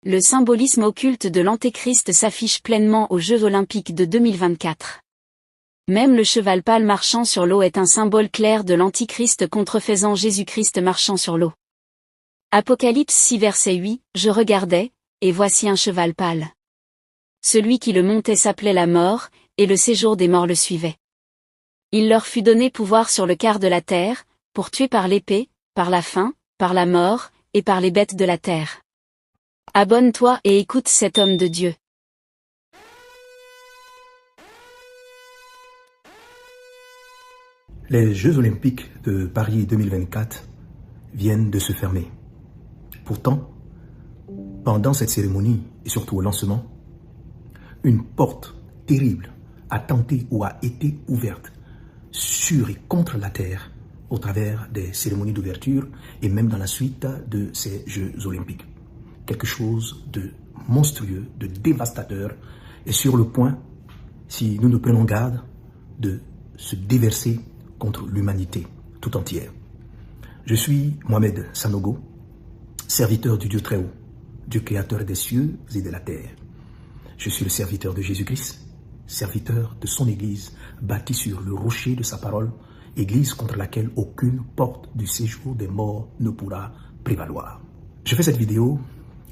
Le symbolisme occulte de l'Antéchrist s'affiche pleinement aux Jeux Olympiques de 2024. Même le cheval pâle marchant sur l'eau est un symbole clair de l'Antichrist contrefaisant Jésus-Christ marchant sur l'eau. Apocalypse 6 verset 8, je regardais, et voici un cheval pâle. Celui qui le montait s'appelait la mort, et le séjour des morts le suivait. Il leur fut donné pouvoir sur le quart de la terre, pour tuer par l'épée, par la faim, par la mort, et par les bêtes de la terre. Abonne-toi et écoute cet homme de Dieu. Les Jeux Olympiques de Paris 2024 viennent de se fermer. Pourtant, pendant cette cérémonie et surtout au lancement, une porte terrible a tenté ou a été ouverte sur et contre la terre au travers des cérémonies d'ouverture et même dans la suite de ces Jeux Olympiques. Quelque chose de monstrueux, de dévastateur est sur le point, si nous ne prenons garde, de se déverser contre l'humanité tout entière. Je suis Mohamed Sanogo, serviteur du Dieu Très-Haut, Dieu créateur des cieux et de la terre. Je suis le serviteur de Jésus-Christ, serviteur de son Église, bâtie sur le rocher de sa parole, Église contre laquelle aucune porte du séjour des morts ne pourra prévaloir. Je fais cette vidéo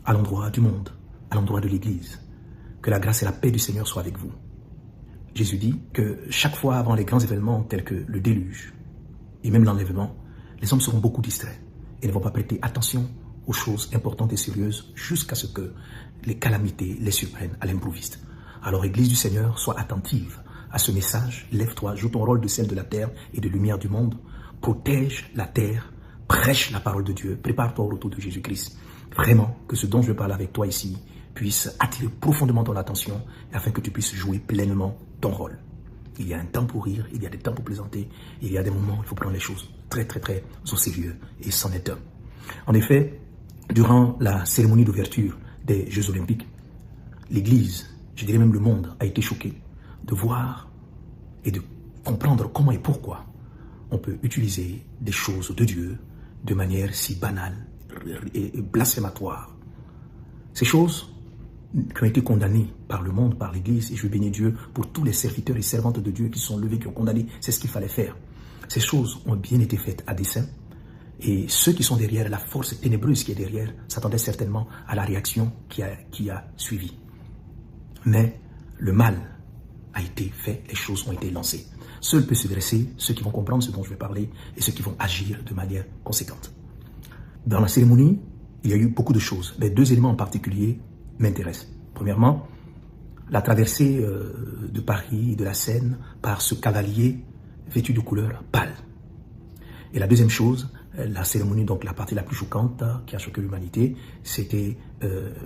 à l'endroit du monde, à l'endroit de l'Église. Que la grâce et la paix du Seigneur soient avec vous. Jésus dit que chaque fois avant les grands événements tels que le déluge et même l'enlèvement, les hommes seront beaucoup distraits et ne vont pas prêter attention aux choses importantes et sérieuses jusqu'à ce que les calamités les surprennent à l'improviste. Alors, Église du Seigneur, sois attentive à ce message. Lève-toi, joue ton rôle de sel de la terre et de lumière du monde. Protège la terre, prêche la parole de Dieu, prépare-toi au retour de Jésus-Christ. Vraiment, que ce dont je parle avec toi ici puisse attirer profondément ton attention afin que tu puisses jouer pleinement ton rôle. Il y a un temps pour rire, il y a des temps pour plaisanter, il y a des moments où il faut prendre les choses très au sérieux et c'en est un. En effet, durant la cérémonie d'ouverture des Jeux Olympiques, l'Église, je dirais même le monde, a été choqué de voir et de comprendre comment et pourquoi on peut utiliser des choses de Dieu de manière si banale et blasphématoire. Ces choses qui ont été condamnées par le monde, par l'Église, et je bénis Dieu pour tous les serviteurs et servantes de Dieu qui sont levés, qui ont condamné, c'est ce qu'il fallait faire. Ces choses ont bien été faites à dessein, et ceux qui sont derrière, la force ténébreuse qui est derrière, s'attendaient certainement à la réaction qui a suivi. Mais le mal a été fait, les choses ont été lancées. Seuls peuvent se dresser ceux qui vont comprendre ce dont je vais parler et ceux qui vont agir de manière conséquente. Dans la cérémonie, il y a eu beaucoup de choses, mais deux éléments en particulier m'intéressent. Premièrement, la traversée de Paris, de la Seine, par ce cavalier vêtu de couleur pâle. Et la deuxième chose, la cérémonie, donc la partie la plus choquante qui a choqué l'humanité, c'était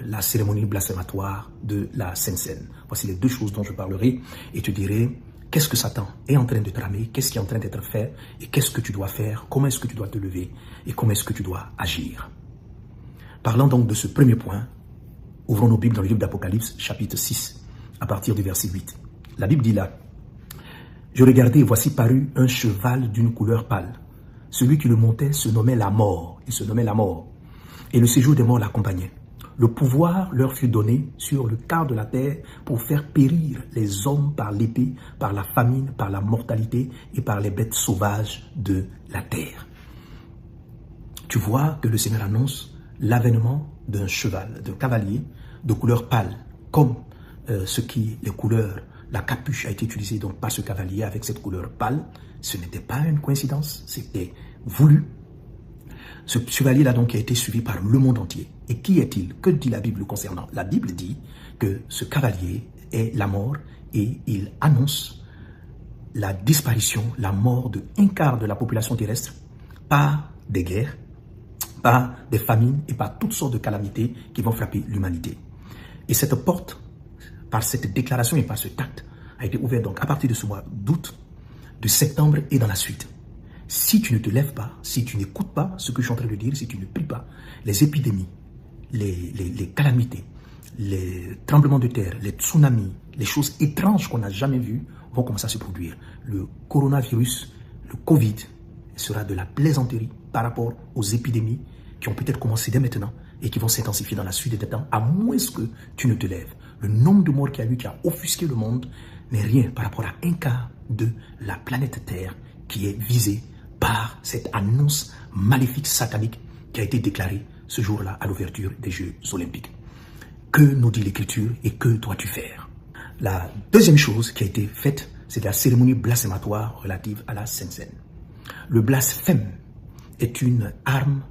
la cérémonie blasphématoire de la Sainte Seine. Voici les deux choses dont je parlerai et te dirai qu'est-ce que Satan est en train de tramer, qu'est-ce qui est en train d'être fait et qu'est-ce que tu dois faire, comment est-ce que tu dois te lever et comment est-ce que tu dois agir. Parlant donc de ce premier point, ouvrons nos Bibles dans le livre d'Apocalypse, chapitre 6, à partir du verset 8. La Bible dit là, « Je regardais et voici parut un cheval d'une couleur pâle. Celui qui le montait se nommait la mort. Il se nommait la mort. Et le séjour des morts l'accompagnait. Le pouvoir leur fut donné sur le quart de la terre pour faire périr les hommes par l'épée, par la famine, par la mortalité et par les bêtes sauvages de la terre. » Tu vois que le Seigneur annonce l'avènement d'un cheval, d'un cavalier de couleur pâle, comme les couleurs, la capuche a été utilisée donc par ce cavalier avec cette couleur pâle. Ce n'était pas une coïncidence, c'était voulu. Ce chevalier-là donc a été suivi par le monde entier. Et qui est-il? Que dit la Bible le concernant? La Bible dit que ce cavalier est la mort et il annonce la disparition, la mort de un quart de la population terrestre par des guerres, par des famines et par toutes sortes de calamités qui vont frapper l'humanité. Et cette porte, par cette déclaration et par ce acte, a été ouverte donc à partir de ce mois d'août, de septembre et dans la suite. Si tu ne te lèves pas, si tu n'écoutes pas ce que je suis en train de dire, si tu ne pries pas, les épidémies, les calamités, les tremblements de terre, les tsunamis, les choses étranges qu'on n'a jamais vues vont commencer à se produire. Le coronavirus, le Covid sera de la plaisanterie par rapport aux épidémies qui ont peut-être commencé dès maintenant et qui vont s'intensifier dans la suite des temps, à moins que tu ne te lèves. Le nombre de morts qu'il y a eu, qui a offusqué le monde, n'est rien par rapport à un quart de la planète Terre qui est visée par cette annonce maléfique satanique qui a été déclarée ce jour-là à l'ouverture des Jeux Olympiques. Que nous dit l'Écriture et que dois-tu faire? La deuxième chose qui a été faite, c'est la cérémonie blasphématoire relative à la Sainte Seine. Le blasphème est une arme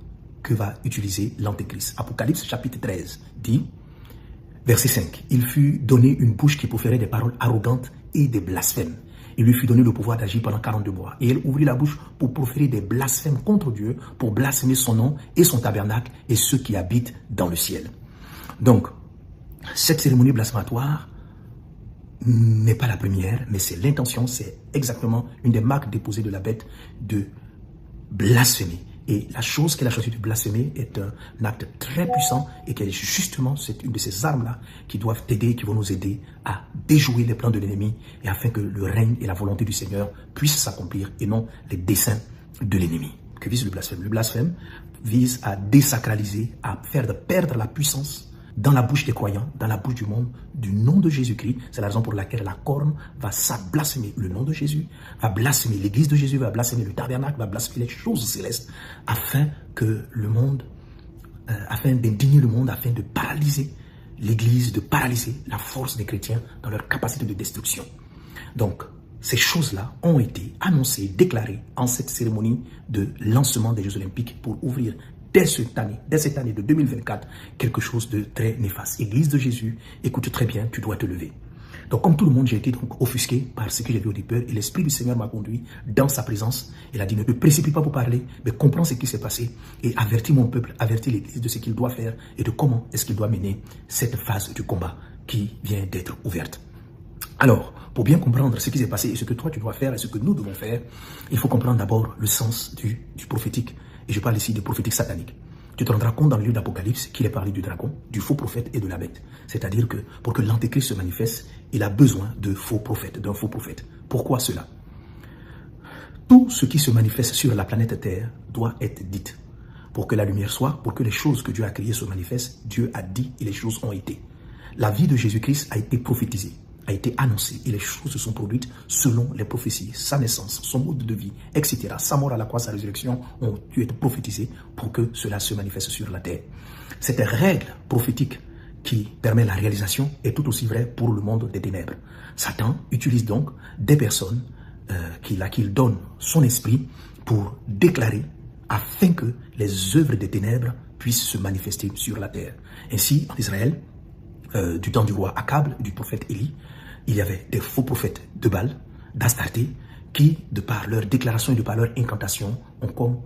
que va utiliser l'Antéchrist. Apocalypse chapitre 13 dit, verset 5, « Il fut donné une bouche qui proférait des paroles arrogantes et des blasphèmes. Il lui fut donné le pouvoir d'agir pendant 42 mois. Et elle ouvrit la bouche pour proférer des blasphèmes contre Dieu, pour blasphémer son nom et son tabernacle et ceux qui habitent dans le ciel. » Donc, cette cérémonie blasphématoire n'est pas la première, mais c'est l'intention, c'est exactement une des marques déposées de la bête de blasphémer. Et la chose qu'elle a choisi de blasphémer est un acte très puissant et qu'elle est justement, c'est une de ces armes-là qui doivent t'aider, qui vont nous aider à déjouer les plans de l'ennemi et afin que le règne et la volonté du Seigneur puissent s'accomplir et non les desseins de l'ennemi. Que vise le blasphème? Le blasphème vise à désacraliser, à faire perdre la puissance dans la bouche des croyants, dans la bouche du monde, du nom de Jésus-Christ. C'est la raison pour laquelle la corne va blasphémer le nom de Jésus, va blasphémer l'église de Jésus, va blasphémer le tabernacle, va blasphémer les choses célestes, afin que le monde, afin d'indigner le monde, afin de paralyser l'église, de paralyser la force des chrétiens dans leur capacité de destruction. Donc, ces choses-là ont été annoncées, déclarées en cette cérémonie de lancement des Jeux Olympiques pour ouvrir dès cette année de 2024, quelque chose de très néfaste. Église de Jésus, écoute très bien, tu dois te lever. Donc, comme tout le monde, j'ai été donc offusqué par ce que j'ai vu au départ et l'Esprit du Seigneur m'a conduit dans sa présence. Il a dit, ne te précipite pas pour parler, mais comprends ce qui s'est passé et avertis mon peuple, avertis l'Église de ce qu'il doit faire et de comment est-ce qu'il doit mener cette phase du combat qui vient d'être ouverte. Alors, pour bien comprendre ce qui s'est passé et ce que toi tu dois faire et ce que nous devons faire, il faut comprendre d'abord le sens du prophétique. Et je parle ici de prophétique satanique. Tu te rendras compte dans le livre d'Apocalypse qu'il est parlé du dragon, du faux prophète et de la bête. C'est-à-dire que pour que l'Antéchrist se manifeste, il a besoin de faux prophètes, d'un faux prophète. Pourquoi cela? Tout ce qui se manifeste sur la planète Terre doit être dit. Pour que la lumière soit, pour que les choses que Dieu a créées se manifestent, Dieu a dit et les choses ont été. La vie de Jésus-Christ a été prophétisée, a été annoncée et les choses se sont produites selon les prophéties. Sa naissance, son mode de vie, etc. Sa mort à la croix, sa résurrection ont dû être prophétisées pour que cela se manifeste sur la terre. Cette règle prophétique qui permet la réalisation est tout aussi vraie pour le monde des ténèbres. Satan utilise donc des personnes qu'il donne son esprit pour déclarer afin que les œuvres des ténèbres puissent se manifester sur la terre. Ainsi, en Israël, du temps du roi Akab, du prophète Élie, il y avait des faux prophètes de Baal, d'Astarté, qui, de par leur déclaration et de par leur incantation, ont comme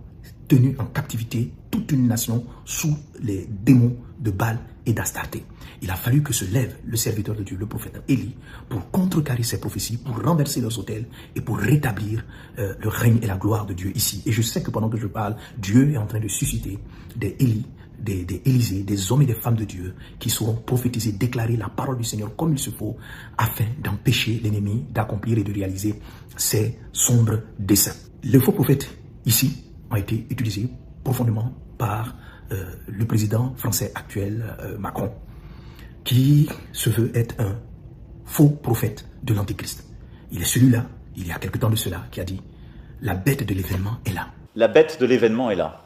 tenu en captivité toute une nation sous les démons de Baal et d'Astarté. Il a fallu que se lève le serviteur de Dieu, le prophète Élie, pour contrecarrer ces prophéties, pour renverser leurs autels et pour rétablir le règne et la gloire de Dieu ici. Et je sais que pendant que je parle, Dieu est en train de susciter des Élie, des Élysées, des hommes et des femmes de Dieu qui sauront prophétiser, déclarer la parole du Seigneur comme il se faut afin d'empêcher l'ennemi d'accomplir et de réaliser ses sombres desseins. Les faux prophètes ici ont été utilisés profondément par le président français actuel, Macron, qui se veut être un faux prophète de l'Antéchrist. Il est celui-là, il y a quelque temps de cela, qui a dit « La bête de l'événement est là ». La bête de l'événement est là.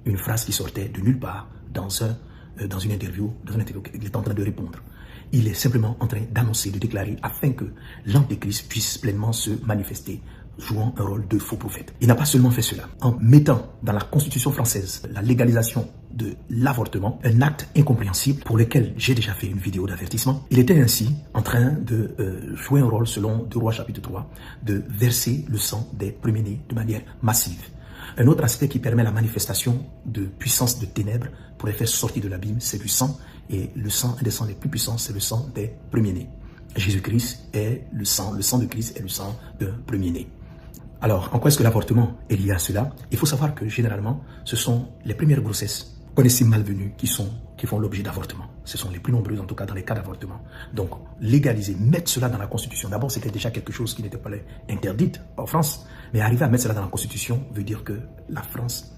Une phrase qui sortait de nulle part dans une interview, il est en train de répondre. Il est simplement en train d'annoncer, de déclarer, afin que l'Antéchrist puisse pleinement se manifester, jouant un rôle de faux prophète. Il n'a pas seulement fait cela. En mettant dans la Constitution française la légalisation de l'avortement, un acte incompréhensible pour lequel j'ai déjà fait une vidéo d'avertissement, il était ainsi en train de jouer un rôle, selon 2 Rois chapitre 3, de verser le sang des premiers-nés de manière massive. Un autre aspect qui permet la manifestation de puissance de ténèbres pour les faire sortir de l'abîme, c'est du sang. Et le sang, un des sangs les plus puissants, c'est le sang des premiers-nés. Jésus-Christ est le sang de Christ est le sang d'un premier-né. Alors, en quoi est-ce que l'avortement est lié à cela? Il faut savoir que généralement, ce sont les premières grossesses qu'on estime malvenues qui font l'objet d'avortement. Ce sont les plus nombreuses, en tout cas dans les cas d'avortement. Donc, légaliser, mettre cela dans la Constitution. D'abord, c'était déjà quelque chose qui n'était pas interdite en France, mais arriver à mettre cela dans la Constitution veut dire que la France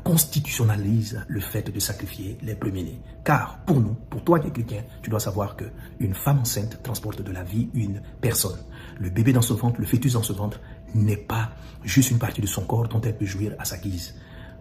constitutionnalise le fait de sacrifier les premiers-nés. Car pour nous, pour toi qui es chrétien, tu dois savoir qu'une femme enceinte transporte de la vie une personne. Le bébé dans ce ventre, le fœtus dans ce ventre, n'est pas juste une partie de son corps dont elle peut jouir à sa guise.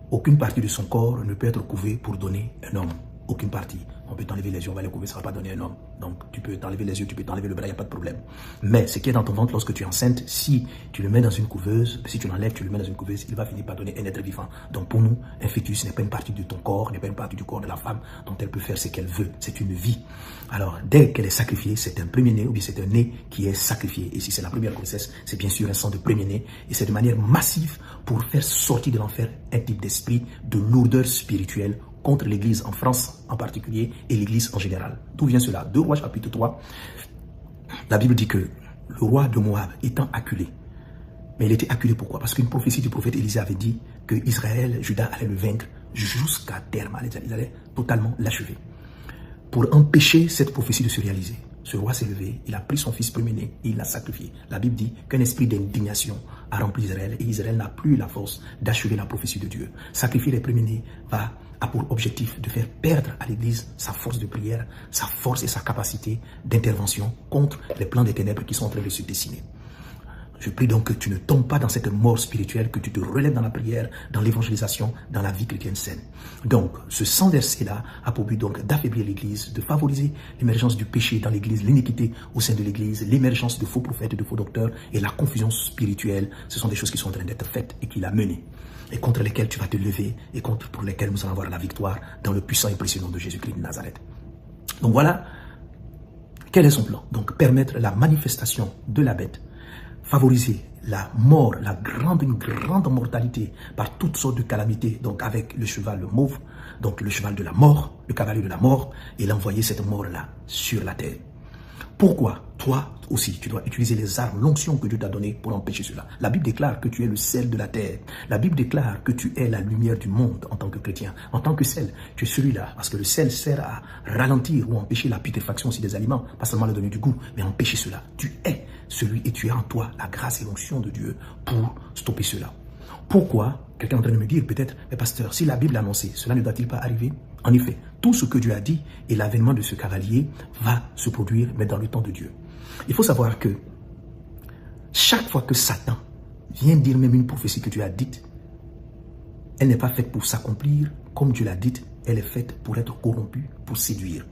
Aucune partie de son corps ne peut être couvée pour donner un homme. Aucune partie. On peut t'enlever les yeux, on va les couver, ça ne va pas donner un homme. Donc tu peux t'enlever les yeux, tu peux t'enlever le bras, il n'y a pas de problème. Mais ce qui est dans ton ventre lorsque tu es enceinte, si tu le mets dans une couveuse, si tu l'enlèves, tu le mets dans une couveuse, il va finir par donner un être vivant. Donc pour nous, un fœtus n'est pas une partie de ton corps, n'est pas une partie du corps de la femme dont elle peut faire ce qu'elle veut. C'est une vie. Alors dès qu'elle est sacrifiée, c'est un premier-né ou bien c'est un né qui est sacrifié. Et si c'est la première grossesse, c'est bien sûr un sang de premier-né. Et c'est de manière massive pour faire sortir de l'enfer un type d'esprit de lourdeur spirituelle contre l'Église en France en particulier et l'Église en général. D'où vient cela? 2 Rois chapitre 3, la Bible dit que le roi de Moab étant acculé, mais il était acculé pourquoi? Parce qu'une prophétie du prophète Élisée avait dit que Israël, Juda allait le vaincre jusqu'à terme, il allait totalement l'achever. Pour empêcher cette prophétie de se réaliser, ce roi s'est levé, il a pris son fils premier-né et il l'a sacrifié. La Bible dit qu'un esprit d'indignation a rempli Israël et Israël n'a plus la force d'achever la prophétie de Dieu. Sacrifier les premiers-nés a pour objectif de faire perdre à l'Église sa force de prière, sa force et sa capacité d'intervention contre les plans des ténèbres qui sont en train de se dessiner. Je prie donc que tu ne tombes pas dans cette mort spirituelle, que tu te relèves dans la prière, dans l'évangélisation, dans la vie chrétienne saine. Donc, ce sang versé-là a pour but donc d'affaiblir l'Église, de favoriser l'émergence du péché dans l'Église, l'iniquité au sein de l'Église, l'émergence de faux prophètes, de faux docteurs et la confusion spirituelle. Ce sont des choses qui sont en train d'être faites et qu'il a menées et contre lesquelles tu vas te lever et pour lesquelles nous allons avoir la victoire dans le puissant et précieux nom de Jésus-Christ de Nazareth. Donc voilà, quel est son plan? Donc permettre la manifestation de la bête, favoriser la mort, une grande mortalité par toutes sortes de calamités, donc avec le cheval mauve, donc le cheval de la mort, le cavalier de la mort, et l'envoyer cette mort-là sur la terre. Pourquoi? Toi aussi, tu dois utiliser les armes, l'onction que Dieu t'a donnée pour empêcher cela. La Bible déclare que tu es le sel de la terre. La Bible déclare que tu es la lumière du monde en tant que chrétien. En tant que sel, tu es celui-là. Parce que le sel sert à ralentir ou empêcher la putréfaction aussi des aliments. Pas seulement leur donner du goût, mais empêcher cela. Tu es celui et tu as en toi la grâce et l'onction de Dieu pour stopper cela. Pourquoi? Quelqu'un est en train de me dire peut-être, mais pasteur, si la Bible a annoncé, cela ne doit-il pas arriver? En effet, tout ce que Dieu a dit et l'avènement de ce cavalier va se produire, mais dans le temps de Dieu. Il faut savoir que chaque fois que Satan vient dire même une prophétie que Dieu a dite, elle n'est pas faite pour s'accomplir comme Dieu l'a dite, elle est faite pour être corrompue, pour séduire.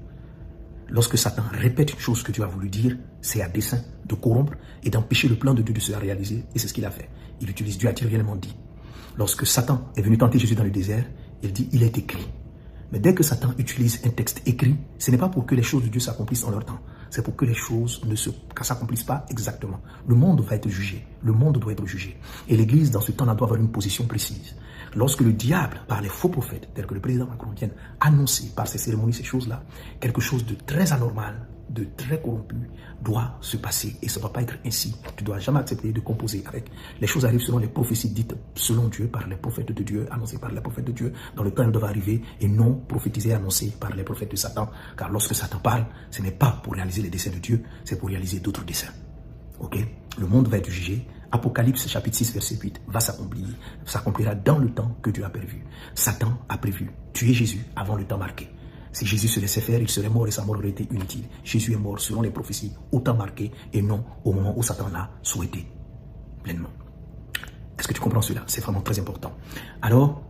Lorsque Satan répète une chose que Dieu a voulu dire, c'est à dessein de corrompre et d'empêcher le plan de Dieu de se réaliser. Et c'est ce qu'il a fait. Il utilise Dieu a-t-il réellement dit. Lorsque Satan est venu tenter Jésus dans le désert, il dit, il est écrit. Mais dès que Satan utilise un texte écrit, ce n'est pas pour que les choses de Dieu s'accomplissent en leur temps. C'est pour que les choses ne s'accomplissent pas exactement. Le monde va être jugé. Le monde doit être jugé. Et l'Église, dans ce temps-là, doit avoir une position précise. Lorsque le diable, par les faux prophètes, tels que le président Macron, viennent annoncer par ces cérémonies, ces choses-là, quelque chose de très anormal, de très corrompu, doit se passer. Et ça ne doit pas être ainsi. Tu ne dois jamais accepter de composer avec. Les choses arrivent selon les prophéties dites selon Dieu, par les prophètes de Dieu, annoncées par les prophètes de Dieu, dans le temps elles doivent arriver, et non prophétisées, annoncées par les prophètes de Satan. Car lorsque Satan parle, ce n'est pas pour réaliser les desseins de Dieu, c'est pour réaliser d'autres desseins. Ok? Le monde va être jugé. Apocalypse chapitre 6 verset 8 va s'accomplira dans le temps que Dieu a prévu. Satan a prévu tuer Jésus avant le temps marqué. Si Jésus se laissait faire, il serait mort et sa mort aurait été inutile. Jésus est mort selon les prophéties au temps marqué et non au moment où Satan l'a souhaité pleinement. Est-ce que tu comprends cela? C'est vraiment très important. Alors,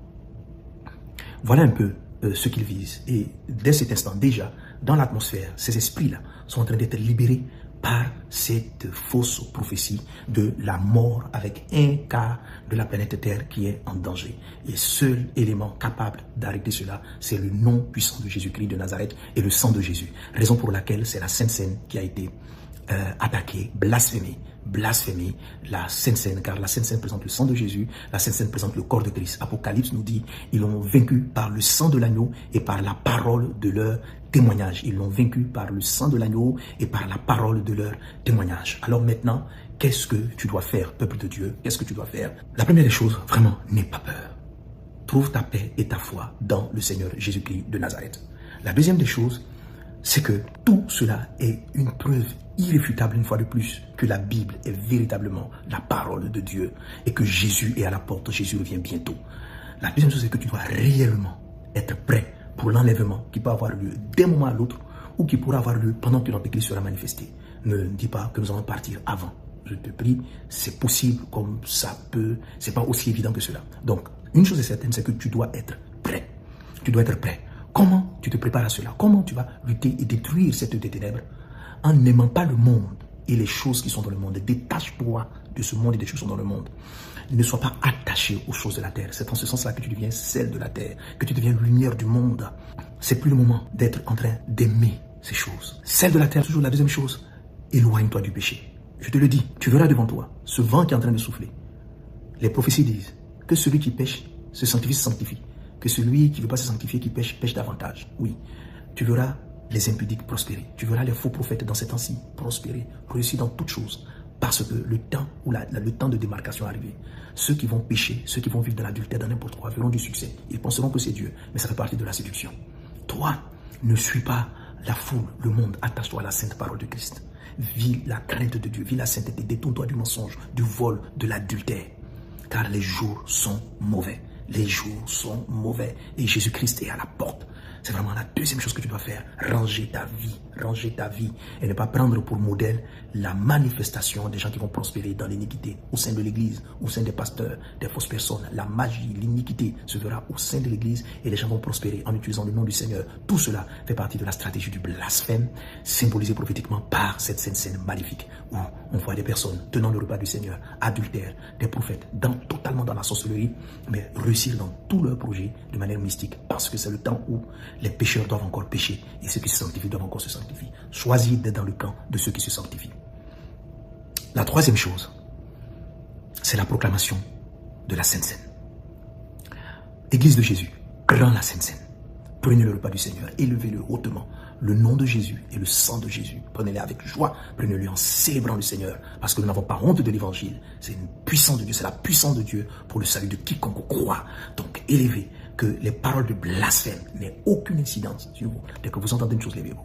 voilà un peu ce qu'il vise. Et dès cet instant, déjà, dans l'atmosphère, ces esprits-là sont en train d'être libérés par cette fausse prophétie de la mort avec un quart de la planète Terre qui est en danger. Et seul élément capable d'arrêter cela, c'est le nom puissant de Jésus-Christ de Nazareth et le sang de Jésus. Raison pour laquelle c'est la Sainte Seine qui a été attaquée, blasphémée la Sainte Seine, car la Sainte Seine présente le sang de Jésus, la Sainte Seine présente le corps de Christ. Apocalypse nous dit, ils l'ont vaincu par le sang de l'agneau et par la parole de leur témoignage. Ils l'ont vaincu par le sang de l'agneau et par la parole de leur témoignage. Alors maintenant, qu'est-ce que tu dois faire, peuple de Dieu? Qu'est-ce que tu dois faire? La première des choses, vraiment, n'aie pas peur. Trouve ta paix et ta foi dans le Seigneur Jésus-Christ de Nazareth. La deuxième des choses, c'est que tout cela est une preuve irréfutable une fois de plus que la Bible est véritablement la parole de Dieu et que Jésus est à la porte, Jésus revient bientôt. La deuxième chose, c'est que tu dois réellement être prêt pour l'enlèvement qui peut avoir lieu d'un moment à l'autre ou qui pourra avoir lieu pendant que l'Antéchrist sera manifesté. Ne dis pas que nous allons partir avant. Je te prie, c'est possible comme ça peut, c'est pas aussi évident que cela. Donc, une chose est certaine, c'est que tu dois être prêt. Tu dois être prêt. Comment tu te prépares à cela? Comment tu vas lutter et détruire cette œuvre des ténèbres? En n'aimant pas le monde et les choses qui sont dans le monde. Détache-toi de ce monde et des choses qui sont dans le monde. Ne sois pas attaché aux choses de la terre. C'est en ce sens-là que tu deviens sel de la terre, que tu deviens lumière du monde. C'est plus le moment d'être en train d'aimer ces choses. Sel de la terre, toujours la deuxième chose, éloigne-toi du péché. Je te le dis, tu verras devant toi ce vent qui est en train de souffler. Les prophéties disent que celui qui pêche se sanctifie, que celui qui ne veut pas se sanctifier, qui pêche, pêche davantage. Oui, tu verras les impudiques prospérer. Tu verras les faux prophètes dans ces temps-ci prospérer, réussir dans toutes choses. Parce que le temps où le temps de démarcation est arrivé. Ceux qui vont pécher, ceux qui vont vivre dans l'adultère, dans n'importe quoi, verront du succès. Ils penseront que c'est Dieu, mais ça fait partie de la séduction. Toi, ne suis pas la foule, le monde. Attache-toi à la sainte parole de Christ. Vis la crainte de Dieu, vis la sainteté. Détourne-toi du mensonge, du vol, de l'adultère. Car les jours sont mauvais. Les jours sont mauvais. Et Jésus-Christ est à la porte. C'est vraiment la deuxième chose que tu dois faire. Ranger ta vie et ne pas prendre pour modèle la manifestation des gens qui vont prospérer dans l'iniquité au sein de l'église, au sein des pasteurs, des fausses personnes. La magie, l'iniquité se verra au sein de l'église et les gens vont prospérer en utilisant le nom du Seigneur. Tout cela fait partie de la stratégie du blasphème, symbolisée prophétiquement par cette scène maléfique où on voit des personnes tenant le repas du Seigneur, adultères, des prophètes, totalement dans la sorcellerie, mais réussir dans tous leurs projets de manière mystique parce que c'est le temps où les pécheurs doivent encore pécher et ceux qui se sanctifient doivent encore se sanctifier. Choisis d'être dans le camp de ceux qui se sanctifient. La troisième chose, c'est la proclamation de la Sainte Seine. Église de Jésus, grand la Sainte Seine. Prenez le repas du Seigneur, élevez-le hautement. Le nom de Jésus et le sang de Jésus. Prenez-les avec joie, prenez-le en célébrant le Seigneur. Parce que nous n'avons pas honte de l'évangile. C'est une puissance de Dieu, c'est la puissance de Dieu pour le salut de quiconque croit. Donc élevez, que les paroles de blasphème n'aient aucune incidence sur vous. Dès que vous entendez une chose, levez-vous.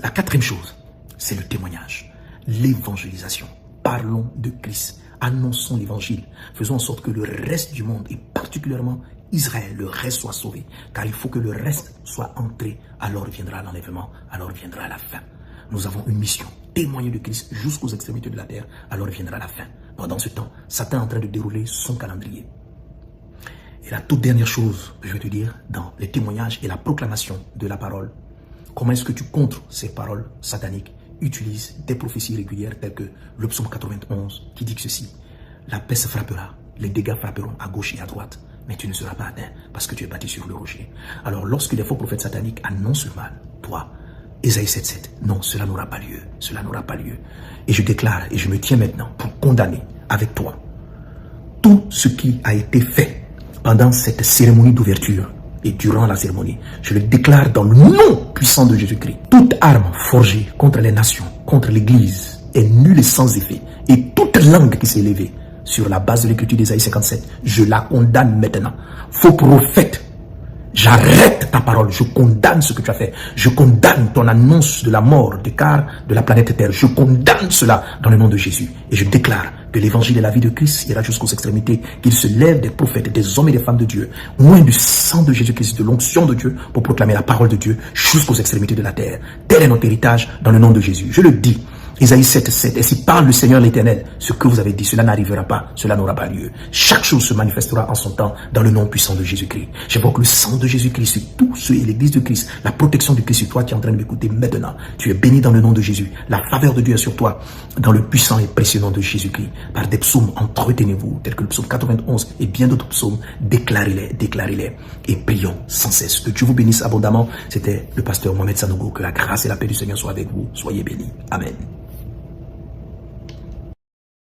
La quatrième chose, c'est le témoignage, l'évangélisation. Parlons de Christ, annonçons l'évangile, faisons en sorte que le reste du monde, et particulièrement Israël, le reste soit sauvé. Car il faut que le reste soit entré, alors viendra l'enlèvement, alors viendra la fin. Nous avons une mission, témoigner de Christ jusqu'aux extrémités de la terre, alors viendra la fin. Pendant ce temps, Satan est en train de dérouler son calendrier. Et la toute dernière chose que je vais te dire dans les témoignages et la proclamation de la parole, comment est-ce que tu contres ces paroles sataniques? Utilise des prophéties régulières telles que le psaume 91 qui dit que ceci: la peste frappera, les dégâts frapperont à gauche et à droite, mais tu ne seras pas atteint parce que tu es bâti sur le rocher. Alors lorsque les faux prophètes sataniques annoncent le mal, toi, Ésaïe 7,7, non, cela n'aura pas lieu, cela n'aura pas lieu. Et je déclare et je me tiens maintenant pour condamner avec toi tout ce qui a été fait pendant cette cérémonie d'ouverture et durant la cérémonie. Je le déclare dans le nom puissant de Jésus-Christ. Toute arme forgée contre les nations, contre l'Église, est nulle et sans effet. Et toute langue qui s'est élevée sur la base de l'écriture d'Ésaïe 57, je la condamne maintenant. Faux prophète, j'arrête ta parole, je condamne ce que tu as fait. Je condamne ton annonce de la mort des quarts de la planète Terre. Je condamne cela dans le nom de Jésus. Et je déclare que l'évangile et la vie de Christ ira jusqu'aux extrémités, qu'il se lève des prophètes, des hommes et des femmes de Dieu, moins du sang de Jésus-Christ, de l'onction de Dieu, pour proclamer la parole de Dieu jusqu'aux extrémités de la terre. Tel est notre héritage dans le nom de Jésus. Je le dis. Isaïe 7,7, et si parle le Seigneur l'Éternel, ce que vous avez dit, cela n'arrivera pas, cela n'aura pas lieu. Chaque chose se manifestera en son temps dans le nom puissant de Jésus-Christ. J'évoque le sang de Jésus-Christ sur tous ceux et l'église de Christ, la protection de Christ sur toi qui est en train de m'écouter maintenant. Tu es béni dans le nom de Jésus. La faveur de Dieu est sur toi dans le puissant et précieux nom de Jésus-Christ. Par des psaumes, entretenez-vous, tels que le psaume 91 et bien d'autres psaumes, déclarez-les et prions sans cesse. Que Dieu vous bénisse abondamment. C'était le pasteur Mohamed Sanogo. Que la grâce et la paix du Seigneur soient avec vous. Soyez bénis. Amen.